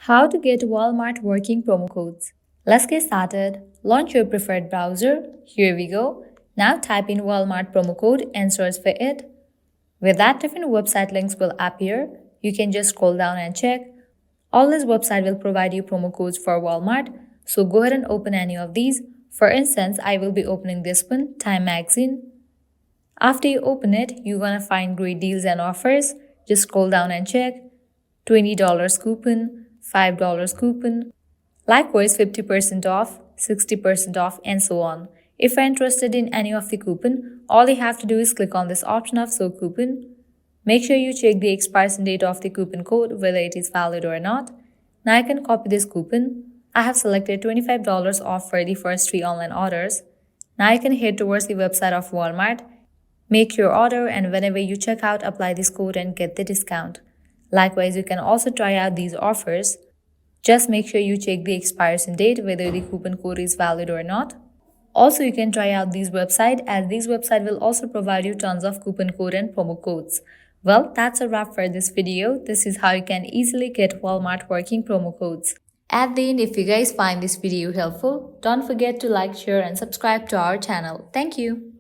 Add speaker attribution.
Speaker 1: How to get Walmart working promo codes. Let's get started. Launch your preferred browser. Here we go. Now type in Walmart promo code and search for it. With that, different website links will appear. You can just scroll down and check. All this website will provide you promo codes for Walmart. So go ahead and open any of these. For instance, I will be opening this one, Time Magazine. After you open it, you're gonna find great deals and offers. Just scroll down and check. $20 coupon, $5 coupon, likewise 50% off, 60% off, and so on. If you're interested in any of the coupon, all you have to do is click on this option of show coupon. Make sure you check the expiration date of the coupon code, whether it is valid or not. Now I can copy this coupon. I have selected $25 off for the first 3 online orders. Now you can head towards the website of Walmart, make your order, and whenever you check out, apply this code and get the discount. Likewise, you can also try out these offers. Just make sure you check the expiration date, whether the coupon code is valid or not. Also, you can try out these website, as these website will also provide you tons of coupon code and promo codes. Well, that's a wrap for this video. This is how you can easily get Walmart working promo codes. At the end, if you guys find this video helpful, don't forget to like, share, and subscribe to our channel. Thank you.